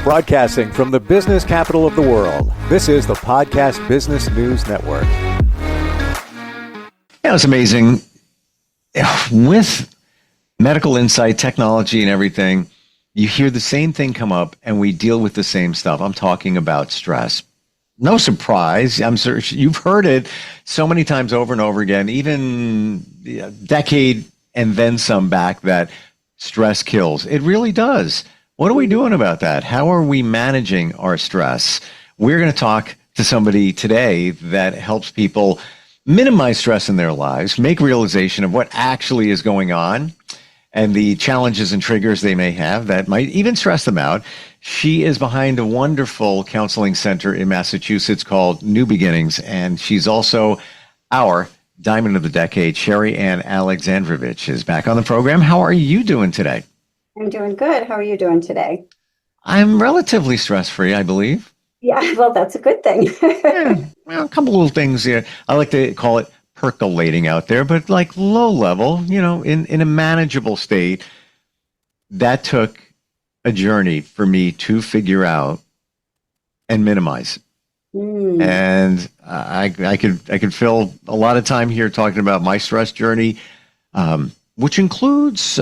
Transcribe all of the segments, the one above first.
Broadcasting from the business capital of the world, this is the Podcast Business News Network. Yeah, it's amazing. With medical insight, technology, and everything, you hear the same thing come up, and we deal with the same stuff. I'm talking about stress. No surprise. I'm sure you've heard it so many times over and over again, even a decade and then some back, that stress kills. It really does. What are we doing about that? How are we managing our stress? We're going to talk to somebody today that helps people minimize stress in their lives, make realization of what actually is going on, and the challenges and triggers they may have that might even stress them out. She is behind a wonderful counseling center in Massachusetts called New Beginnings, and she's also our Diamond of the Decade. Sherri Alexandrovich is back on the program. How are you doing today? I'm doing good. How are you doing today? I'm relatively stress-free, I believe. Yeah, well, that's a good thing. Yeah, well, a couple little things here. I like to call it percolating out there, but like low level, in a manageable state. That took a journey for me to figure out and minimize. And I could fill a lot of time here talking about my stress journey, which includes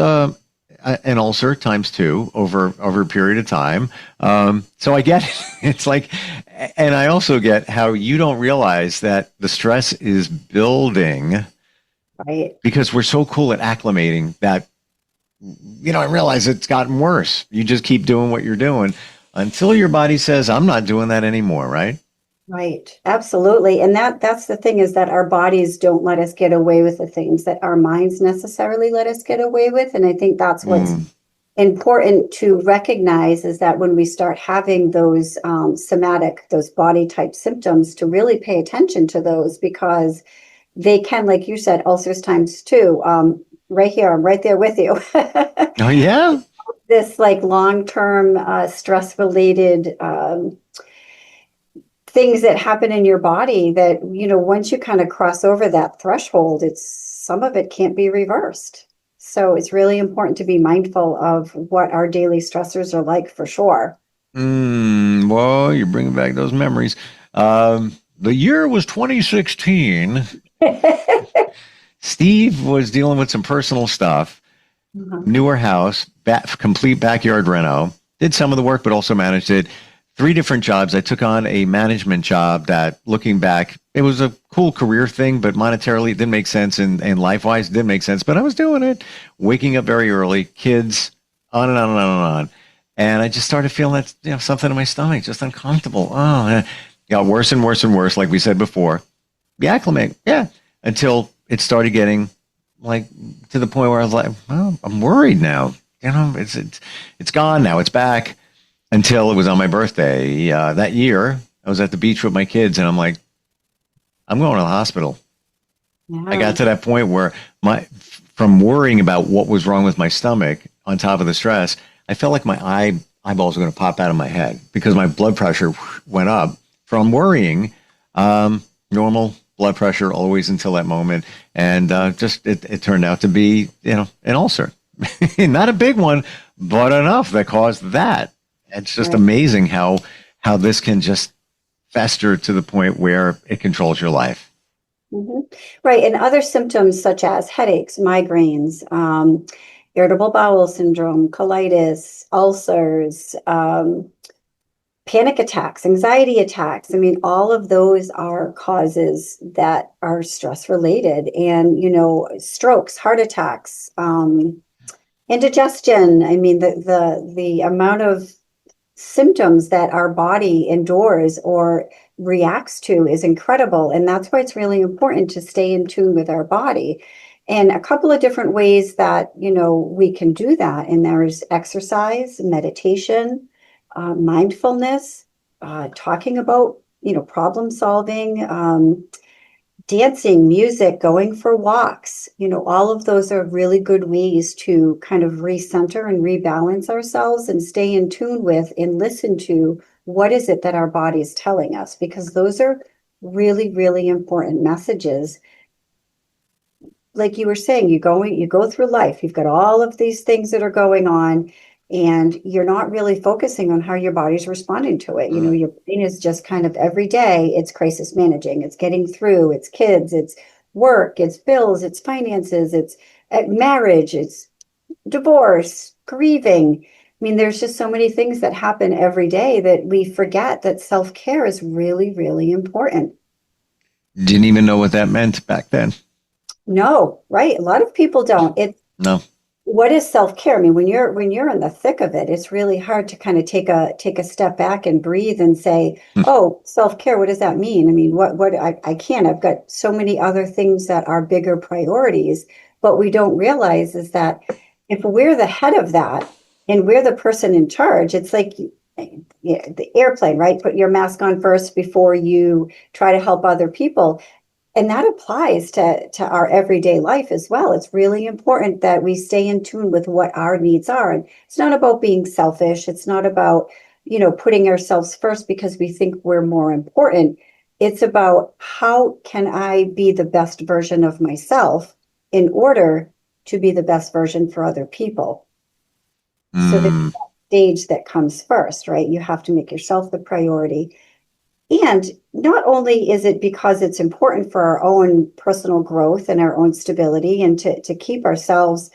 an ulcer times 2 over a period of time. So I get it. It's like, and I also get how you don't realize that the stress is building, right? Because we're so cool at acclimating that, I realize it's gotten worse. You just keep doing what you're doing until your body says, I'm not doing that anymore, right? Right. Absolutely. And that's the thing, is that our bodies don't let us get away with the things that our minds necessarily let us get away with. And I think that's what's important to recognize, is that when we start having those somatic, those body type symptoms, to really pay attention to those, because they can, like you said, ulcers times 2. Right here, I'm right there with you. Oh, yeah. This like long-term stress related things that happen in your body that, once you kind of cross over that threshold, some of it can't be reversed. So it's really important to be mindful of what our daily stressors are like, for sure. Well, you're bringing back those memories. The year was 2016. Steve was dealing with some personal stuff, newer house, complete backyard reno, did some of the work, but also managed it. 3 different jobs. I took on a management job that, looking back, it was a cool career thing, but monetarily it didn't make sense, and life-wise it didn't make sense, but I was doing it, waking up very early, kids, on and on and on and on. And I just started feeling that, something in my stomach, just uncomfortable. Oh, it got worse and worse and worse, like we said before. Be acclimate, yeah, until it started getting like to the point where I was like, well, I'm worried now. It's gone now. It's back. Until it was on my birthday that year. I was at the beach with my kids, and I'm like, I'm going to the hospital. Yeah. I got to that point where from worrying about what was wrong with my stomach on top of the stress, I felt like my eyeballs were going to pop out of my head because my blood pressure went up from worrying. Normal blood pressure always until that moment. And it turned out to be, an ulcer. Not a big one, but enough that caused that. It's just amazing how this can just fester to the point where it controls your life. Mm-hmm. Right. And other symptoms such as headaches, migraines, irritable bowel syndrome, colitis, ulcers, panic attacks, anxiety attacks. I mean, all of those are causes that are stress related, and, strokes, heart attacks, indigestion. I mean, the amount of symptoms that our body endures or reacts to is incredible. And that's why it's really important to stay in tune with our body. And a couple of different ways that, we can do that. And there's exercise, meditation, mindfulness, talking about, problem solving, dancing, music, going for walks, all of those are really good ways to kind of recenter and rebalance ourselves and stay in tune with and listen to what is it that our body is telling us, because those are really, really important messages. Like you were saying, you go through life, you've got all of these things that are going on. and you're not really focusing on how your body's responding to it. You know, your brain is just kind of every day, it's crisis managing, it's getting through, it's kids, it's work, it's bills, it's finances, it's marriage, it's divorce, grieving. I mean, there's just so many things that happen every day that we forget that self-care is really, really important. Didn't even know what that meant back then. No, right? A lot of people don't. No. What is self-care? I mean, when you're in the thick of it, it's really hard to kind of take a step back and breathe and say, oh, self-care, what does that mean? I mean, I can't. I've got so many other things that are bigger priorities. What we don't realize is that if we're the head of that and we're the person in charge, it's like the airplane, right? Put your mask on first before you try to help other people. And that applies to our everyday life as well. It's really important that we stay in tune with what our needs are. And it's not about being selfish. It's not about, putting ourselves first because we think we're more important. It's about how can I be the best version of myself in order to be the best version for other people. So the stage that comes first, right? You have to make yourself the priority. And not only is it because it's important for our own personal growth and our own stability and to keep ourselves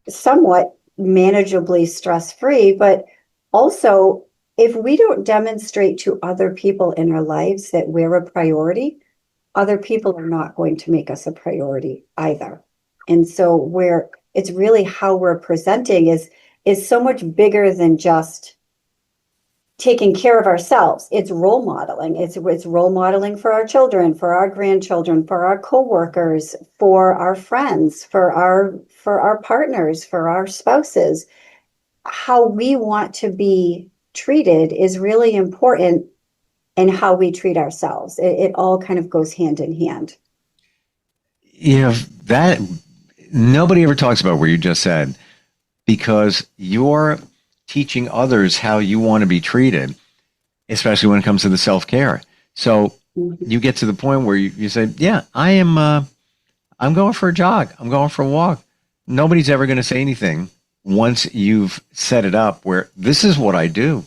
somewhat manageably stress-free, but also if we don't demonstrate to other people in our lives that we're a priority, other people are not going to make us a priority either. And so it's really how we're presenting is so much bigger than just taking care of ourselves. It's role modeling. It's role modeling for our children, for our grandchildren, for our coworkers, for our friends, for our partners, for our spouses. How we want to be treated is really important, and how we treat ourselves. It all kind of goes hand in hand. That nobody ever talks about what you just said, because you're teaching others how you want to be treated, especially when it comes to the self-care. So you get to the point where you say, yeah, I'm going for a jog. I'm going for a walk. Nobody's ever going to say anything once you've set it up where this is what I do.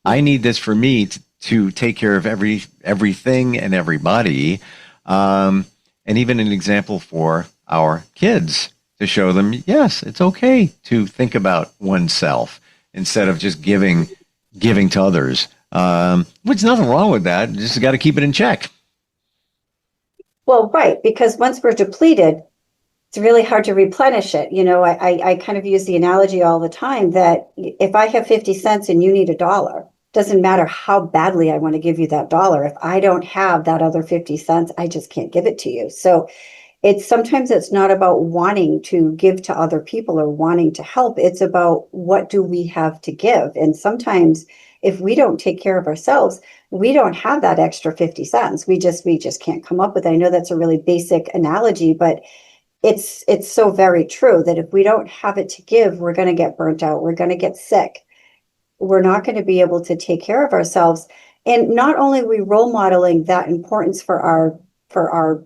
I need this for me to take care of everything and everybody. And even an example for our kids, to show them, yes, it's okay to think about oneself instead of just giving to others. There's nothing wrong with that. You just got to keep it in check. Well, right, because once we're depleted, it's really hard to replenish it. I kind of use the analogy all the time that if I have 50 cents and you need $1, doesn't matter how badly I want to give you that dollar. If I don't have that other 50 cents, I just can't give it to you. So sometimes it's not about wanting to give to other people or wanting to help. It's about what do we have to give. And sometimes if we don't take care of ourselves, we don't have that extra 50 cents. We just can't come up with it. I know that's a really basic analogy, but it's so very true that if we don't have it to give, we're going to get burnt out. We're going to get sick. We're not going to be able to take care of ourselves. And not only are we role modeling that importance for our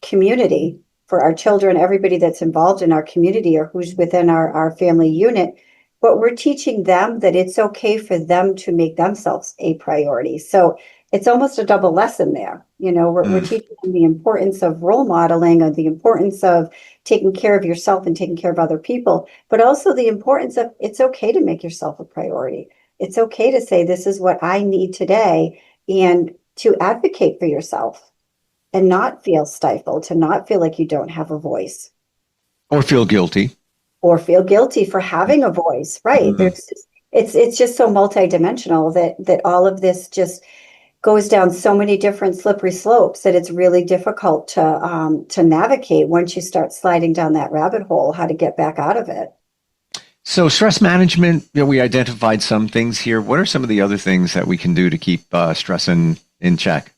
community, for our children, everybody that's involved in our community or who's within our family unit, but we're teaching them that it's okay for them to make themselves a priority. So it's almost a double lesson there. We're teaching them the importance of role modeling and the importance of taking care of yourself and taking care of other people, but also the importance of it's okay to make yourself a priority. It's okay to say, this is what I need today, and to advocate for yourself. And not feel stifled, to not feel like you don't have a voice. Or feel guilty. Or feel guilty for having a voice, right? It's just so multidimensional that all of this just goes down so many different slippery slopes that it's really difficult to navigate once you start sliding down that rabbit hole, how to get back out of it. So stress management, we identified some things here. What are some of the other things that we can do to keep stress in check?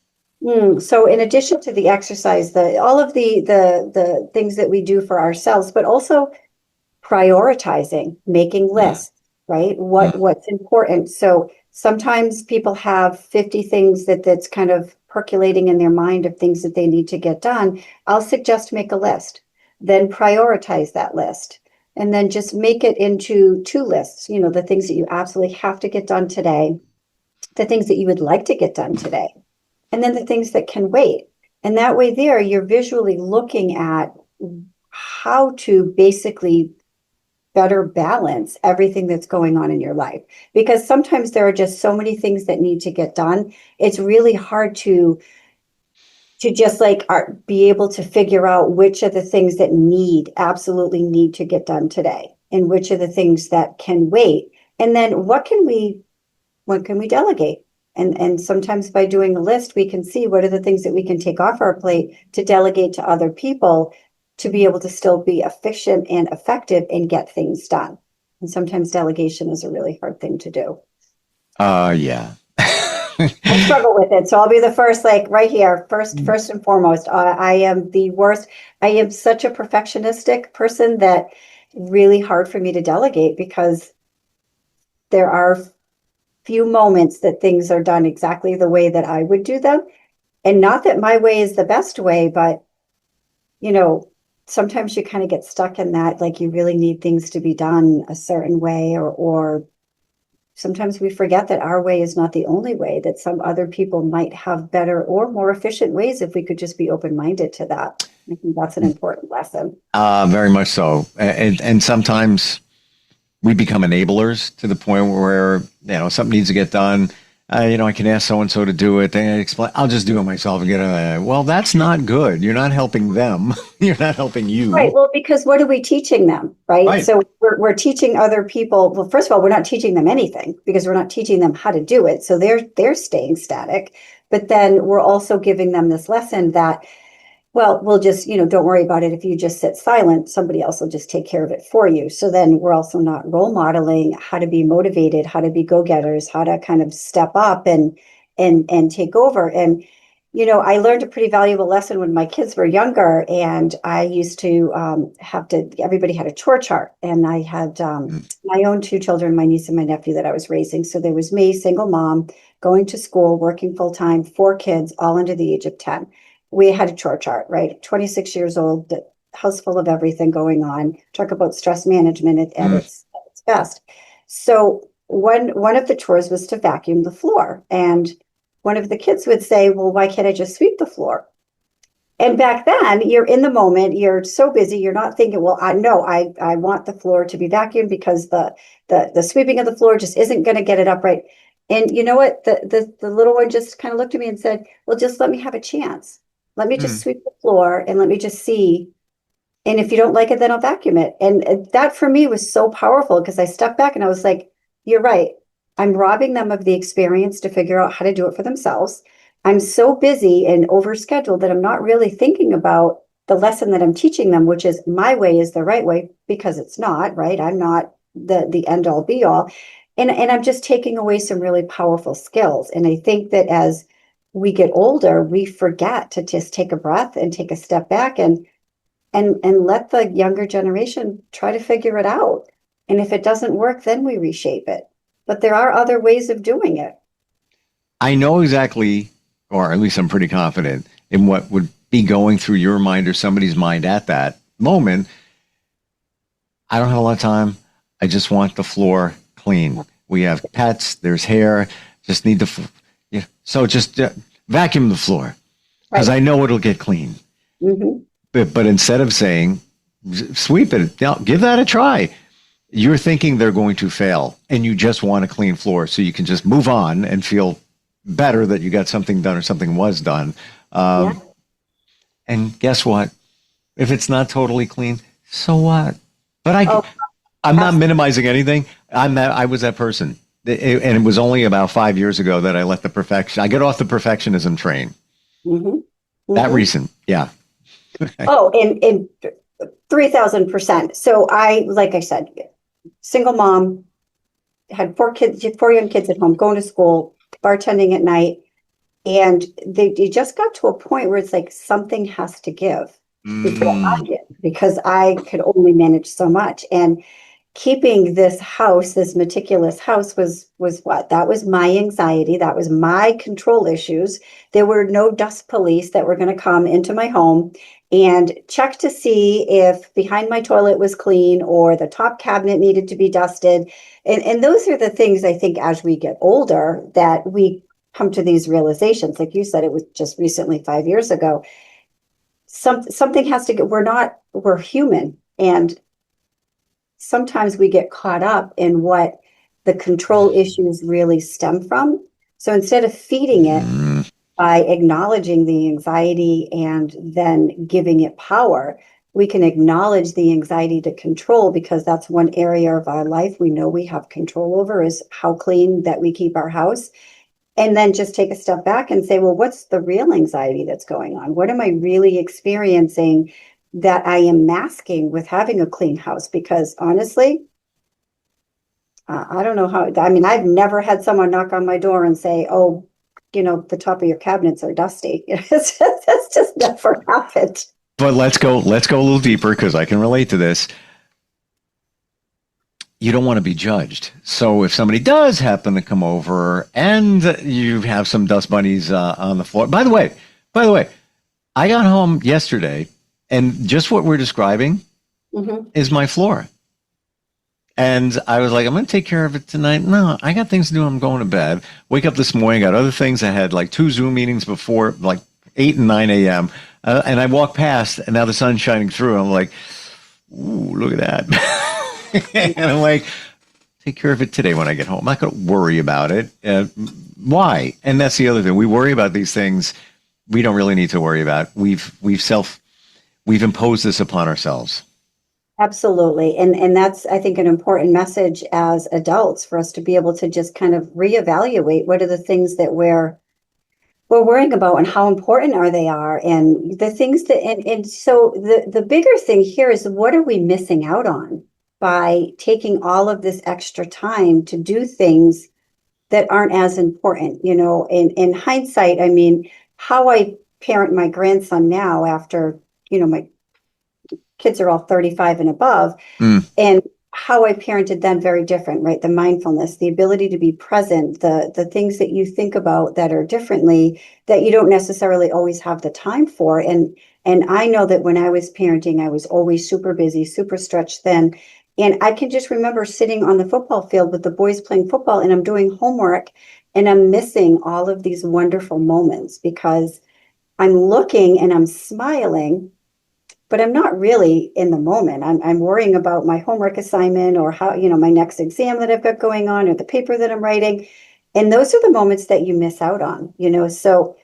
So in addition to the exercise, all of the things that we do for ourselves, but also prioritizing, making lists, right? What's important. So sometimes people have 50 things that's kind of percolating in their mind of things that they need to get done. I'll suggest make a list, then prioritize that list. And then just make it into two lists, the things that you absolutely have to get done today, the things that you would like to get done today, and then the things that can wait. And that way there, you're visually looking at how to basically better balance everything that's going on in your life. Because sometimes there are just so many things that need to get done. It's really hard to just be able to figure out which are the things that absolutely need to get done today, and which are the things that can wait. And then what can we delegate? And sometimes by doing a list, we can see what are the things that we can take off our plate to delegate to other people to be able to still be efficient and effective and get things done. And sometimes delegation is a really hard thing to do. Yeah. I struggle with it. So I'll be the first, right here, first and foremost. I am the worst. I am such a perfectionistic person that really hard for me to delegate, because there are few moments that things are done exactly the way that I would do them. And not that my way is the best way, but sometimes you kind of get stuck in that, you really need things to be done a certain way, or sometimes we forget that our way is not the only way, that some other people might have better or more efficient ways if we could just be open-minded to that. I think that's an important lesson. Very much so. And sometimes we become enablers to the point where, something needs to get done. I can ask so-and-so to do it. They explain, I'll just do it myself and get it. Well, that's not good. You're not helping them. You're not helping you. Right. Well, because what are we teaching them? Right. So we're teaching other people. Well, first of all, we're not teaching them anything, because we're not teaching them how to do it. So they're staying static. But then we're also giving them this lesson that, well, we'll just, don't worry about it. If you just sit silent, somebody else will just take care of it for you. So then we're also not role modeling how to be motivated, how to be go-getters, how to kind of step up and take over. And, I learned a pretty valuable lesson when my kids were younger, and I used to everybody had a chore chart, and I had my own two children, my niece and my nephew, that I was raising. So there was me, single mom, going to school, working full time, 4 kids, all under the age of 10. We had a chore chart, right? 26 years old, the house full of everything going on. Talk about stress management at its best. So one of the chores was to vacuum the floor. And one of the kids would say, well, why can't I just sweep the floor? And back then, you're in the moment, you're so busy, you're not thinking, well, I want the floor to be vacuumed, because the sweeping of the floor just isn't going to get it up right. And you know what? The little one just kind of looked at me and said, well, just let me have a chance. Let me just sweep the floor and let me just see. And if you don't like it, then I'll vacuum it. And that for me was so powerful, because I stepped back and I was like, you're right. I'm robbing them of the experience to figure out how to do it for themselves. I'm so busy and overscheduled that I'm not really thinking about the lesson that I'm teaching them, which is my way is the right way, because it's not, right? I'm not the end all be all. And I'm just taking away some really powerful skills. And I think that as we get older, we forget to just take a breath and take a step back and let the younger generation try to figure it out. And if it doesn't work, then we reshape it. But there are other ways of doing it. I know exactly, or at least I'm pretty confident in what would be going through your mind or somebody's mind at that moment. I don't have a lot of time. I just want the floor clean. We have pets, there's hair, just need so just vacuum the floor, because I know it'll get clean. Mm-hmm. But instead of saying, sweep it, give that a try, you're thinking they're going to fail, and you just want a clean floor so you can just move on and feel better that you got something done or something was done. And guess what? If it's not totally clean, so what? But I'm not minimizing anything. I was that person. And it was only about 5 years ago that I let I get off the perfectionism train. Mm-hmm. Mm-hmm. That recent. Yeah. In 3,000%. So like I said, single mom, had 4 young kids at home, going to school, bartending at night. And they just got to a point where it's like something has to give before I did, because I could only manage so much. And keeping this house, this meticulous house was what? That was my anxiety. That was my control issues. There were no dust police that were going to come into my home and check to see if behind my toilet was clean or the top cabinet needed to be dusted. And those are the things I think as we get older that we come to these realizations. Like you said, it was just recently 5 years ago. Something has to get, we're human. And sometimes we get caught up in what the control issues really stem from. So instead of feeding it by acknowledging the anxiety and then giving it power, we can acknowledge the anxiety to control, because that's one area of our life we know we have control over, is how clean that we keep our house. And then just take a step back and say, well, what's the real anxiety that's going on? What am I really experiencing that I am masking with having a clean house? Because honestly, I don't know how, I mean, I've never had someone knock on my door and say, oh, the top of your cabinets are dusty. That's just never happened. But let's go a little deeper, because I can relate to this. You don't want to be judged. So if somebody does happen to come over and you have some dust bunnies on the floor. By the way, I got home yesterday and just what we're describing is my floor. And I was like, I'm going to take care of it tonight. No, I got things to do. I'm going to bed. Wake up this morning, got other things. I had like 2 Zoom meetings before, like 8 and 9 a.m. And I walked past and now the sun's shining through. I'm like, ooh, look at that. And I'm like, take care of it today when I get home. I'm not going to worry about it. Why? And that's the other thing. We worry about these things we don't really need to worry about. We've imposed this upon ourselves. Absolutely. And that's, I think, an important message as adults for us to be able to just kind of reevaluate what are the things that we're worrying about and how important they are, and the things that, and so the bigger thing here is, what are we missing out on by taking all of this extra time to do things that aren't as important? In hindsight, I mean, how I parent my grandson now after, my kids are all 35 and above, and how I parented them, very different, right? The mindfulness, the ability to be present, the things that you think about that are differently, that you don't necessarily always have the time for. And I know that when I was parenting, I was always super busy, super stretched thin. And I can just remember sitting on the football field with the boys playing football, and I'm doing homework and I'm missing all of these wonderful moments because I'm looking and I'm smiling, but I'm not really in the moment. I'm worrying about my homework assignment, or how, my next exam that I've got going on, or the paper that I'm writing. And those are the moments that you miss out on, So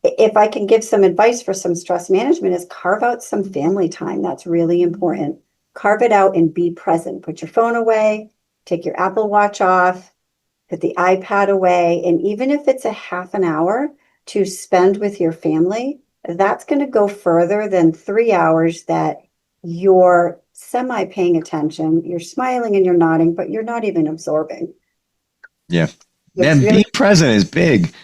if I can give some advice for some stress management, is carve out some family time. That's really important. Carve it out and be present. Put your phone away, take your Apple Watch off, put the iPad away. And even if it's a half an hour to spend with your family, that's going to go further than 3 hours that you're semi paying attention. You're smiling and you're nodding, but you're not even absorbing. Yeah. And being present is big.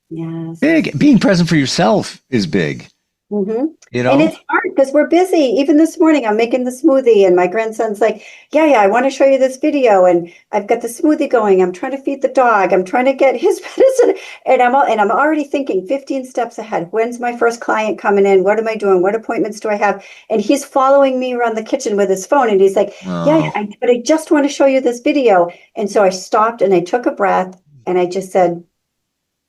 Yes. Big. Being present for yourself is big. Mm-hmm. And it's hard because we're busy. Even this morning, I'm making the smoothie, and my grandson's like, yeah, I want to show you this video. And I've got the smoothie going. I'm trying to feed the dog. I'm trying to get his medicine. And I'm already thinking 15 steps ahead. When's my first client coming in? What am I doing? What appointments do I have? And he's following me around the kitchen with his phone. And he's like, but I just want to show you this video. And so I stopped and I took a breath and I just said,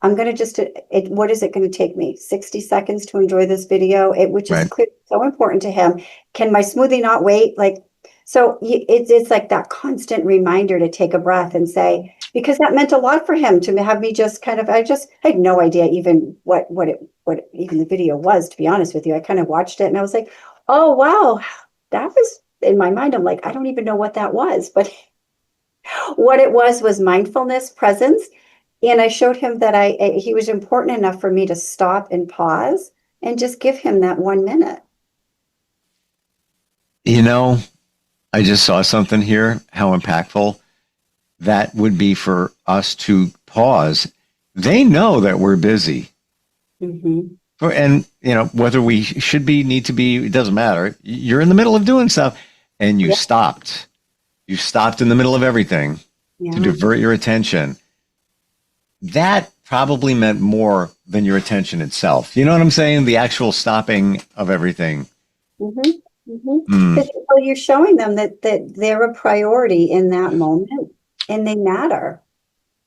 I'm going to what is it going to take me? 60 seconds to enjoy this video, which is clear, so important to him. Can my smoothie not wait? So it's like that constant reminder to take a breath and say, because that meant a lot for him to have me just kind of, I had no idea even what even the video was, to be honest with you. I kind of watched it and I was like, oh, wow, that was in my mind. I'm like, I don't even know what that was, but what it was mindfulness, presence. And I showed him that he was important enough for me to stop and pause and just give him that 1 minute. I just saw something here, how impactful that would be for us to pause. They know that we're busy. Mm-hmm. And, whether we should be, need to be, it doesn't matter. You're in the middle of doing stuff and you stopped. You stopped in the middle of everything to divert your attention. That probably meant more than your attention itself. You know what I'm saying? The actual stopping of everything Mm-hmm. Mm-hmm. Because you're showing them that they're a priority in that moment and they matter.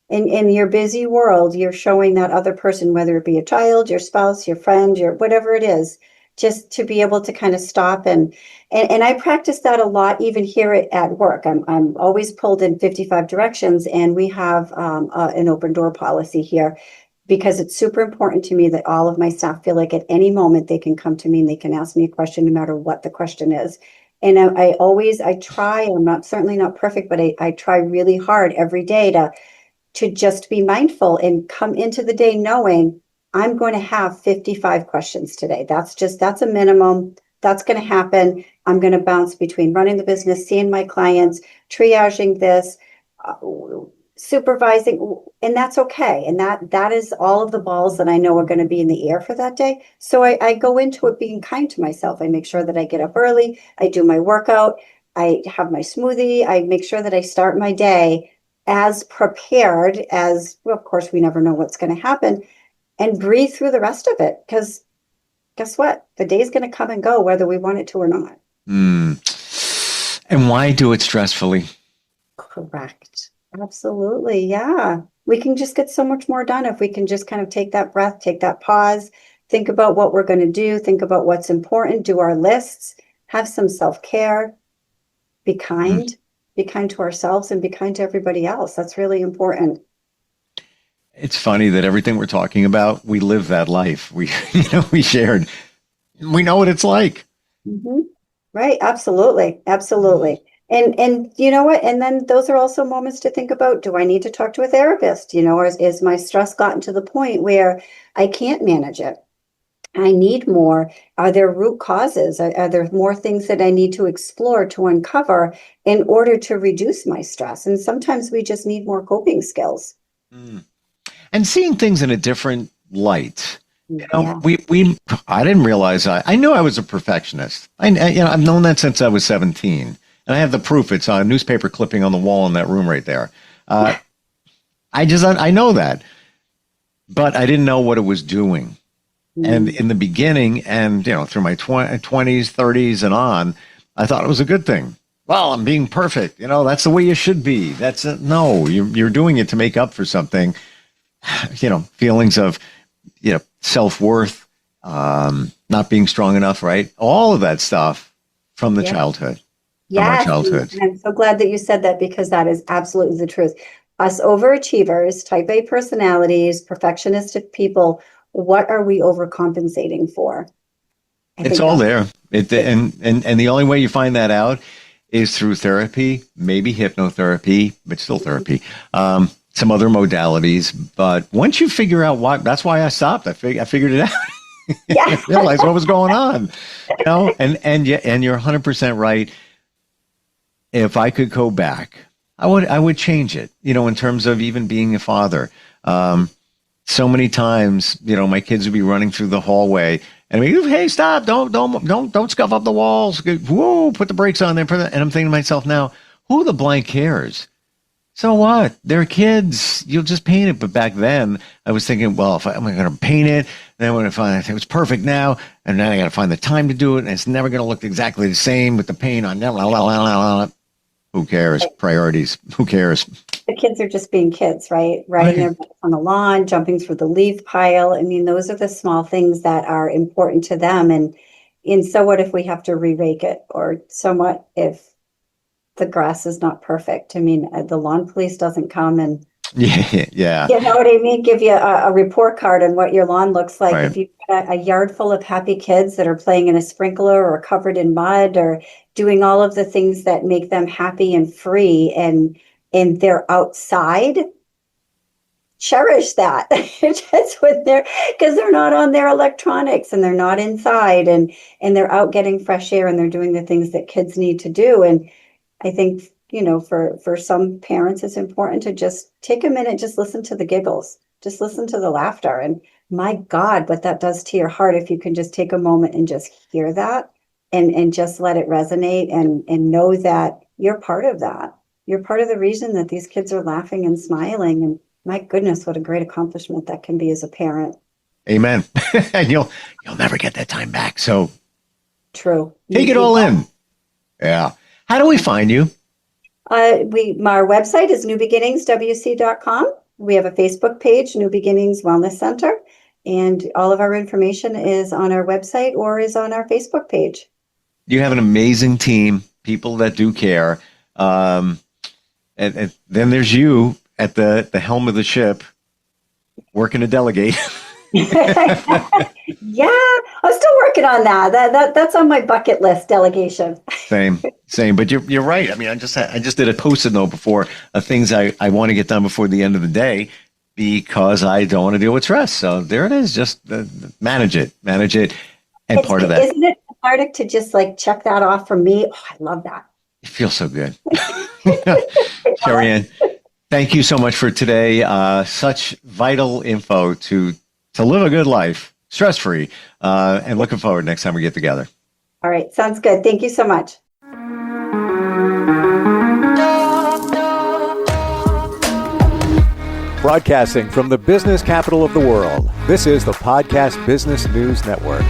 In your busy world, you're showing that other person, whether it be a child, your spouse, your friend, your whatever it is, just to be able to kind of stop and I practice that a lot, even here at work. I'm always pulled in 55 directions, and we have an open door policy here because it's super important to me that all of my staff feel like at any moment they can come to me and they can ask me a question, no matter what the question is. And I try. Certainly not perfect, but I try really hard every day to just be mindful and come into the day knowing I'm going to have 55 questions today. That's a minimum. That's going to happen. I'm going to bounce between running the business, seeing my clients, triaging this, uh, supervising, and that's okay. And that is all of the balls that I know are going to be in the air for that day. So I go into it being kind to myself. I make sure that I get up early. I do my workout. I have my smoothie. I make sure that I start my day as prepared as, well, of course, we never know what's going to happen, and breathe through the rest of it. Because guess what? The day's going to come and go, whether we want it to or not. And why do it stressfully? Correct. Absolutely. Yeah. We can just get so much more done if we can just kind of take that breath, take that pause, think about what we're going to do, think about what's important, do our lists, have some self-care, be kind. Be kind to ourselves and be kind to everybody else. That's really important. It's funny that everything we're talking about, we live that life. We shared. We know what it's like. Mm-hmm. Right. Absolutely. Absolutely. And you know what? And then those are also moments to think about, do I need to talk to a therapist? Or is my stress gotten to the point where I can't manage it? I need more. Are there root causes? Are there more things that I need to explore, to uncover in order to reduce my stress? And sometimes we just need more coping skills. And seeing things in a different light. Yeah. I didn't realize I knew I was a perfectionist. I've known that since I was 17, and I have the proof. It's on a newspaper clipping on the wall in that room right there. I know that, but I didn't know what it was doing. And in the beginning, and through my 20s, 30s, and on, I thought it was a good thing. Well, I'm being perfect. That's the way you should be. No, you're doing it to make up for something. Feelings of self-worth, not being strong enough, right? All of that stuff from the childhood. Yes. From our childhood. And I'm so glad that you said that, because that is absolutely the truth. Us overachievers, type A personalities, perfectionistic people, what are we overcompensating for? It's all there. And the only way you find that out is through therapy, maybe hypnotherapy, but still therapy, some other modalities. But once you figure out that's why I stopped. I figured it out. Yeah. I realized what was going on. And you're 100% right. If I could go back, I would change it, in terms of even being a father. So many times, my kids would be running through the hallway and hey, stop, don't scuff up the walls. Whoa, put the brakes on there. And I'm thinking to myself now, who the blank cares? So what? They're kids. You'll just paint it. But back then I was thinking, well, if I'm going to paint it, then I'm going to find, I think it's perfect now. And then I got to find the time to do it. And it's never going to look exactly the same with the paint on. Who cares? Priorities. Who cares? The kids are just being kids, right? Riding their bikes on the lawn, jumping through the leaf pile. I mean, those are the small things that are important to them. And so what if we have to re-rake it? Or somewhat if the grass is not perfect? I mean, the lawn police doesn't come and yeah. You know what I mean? Give you a report card on what your lawn looks like. Right. If you've got a yard full of happy kids that are playing in a sprinkler or covered in mud or doing all of the things that make them happy and free, and they're outside, cherish that. Just when because they're not on their electronics and they're not inside, and they're out getting fresh air and they're doing the things that kids need to do. And I think, for some parents, it's important to just take a minute, just listen to the giggles, just listen to the laughter. And my God, what that does to your heart, if you can just take a moment and just hear that and just let it resonate and know that you're part of that. You're part of the reason that these kids are laughing and smiling. And my goodness, what a great accomplishment that can be as a parent. Amen. And you'll never get that time back. So True. Take it all in. Yeah. How do we find you? Our website is newbeginningswc.com. We have a Facebook page, New Beginnings Wellness Center, and all of our information is on our website or is on our Facebook page. You have an amazing team, people that do care. And then there's you at the helm of the ship working to delegate. Yeah, I'm still working on that. That's on my bucket list, delegation. Same. But you're right. I mean, I just did a Post-it note before of things I want to get done before the end of the day because I don't want to deal with stress. So there it is. Just manage it. And part of that. Isn't it cathartic to just like check that off from me? Oh, I love that. It feels so good. Sherri Ann, thank you so much for today. Such vital info to live a good life, stress-free, and looking forward next time we get together. All right. Sounds good. Thank you so much. Broadcasting from the business capital of the world, this is the Podcast Business News Network.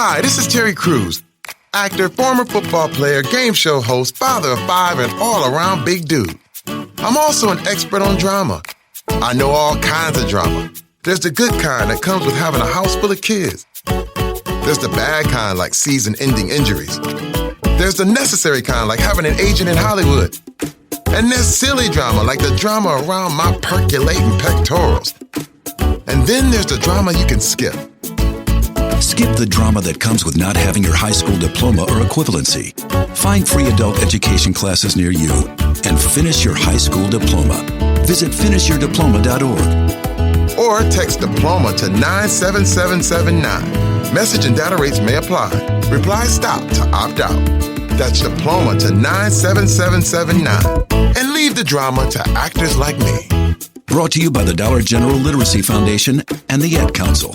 Hi, this is Terry Crews, actor, former football player, game show host, father of 5, and all-around big dude. I'm also an expert on drama. I know all kinds of drama. There's the good kind that comes with having a house full of kids. There's the bad kind like season-ending injuries. There's the necessary kind like having an agent in Hollywood. And there's silly drama like the drama around my percolating pectorals. And then there's the drama you can skip. Skip the drama that comes with not having your high school diploma or equivalency. Find free adult education classes near you and finish your high school diploma. Visit finishyourdiploma.org. Or text diploma to 97779. Message and data rates may apply. Reply STOP to opt out. That's diploma to 97779. And leave the drama to actors like me. Brought to you by the Dollar General Literacy Foundation and the Ad Council.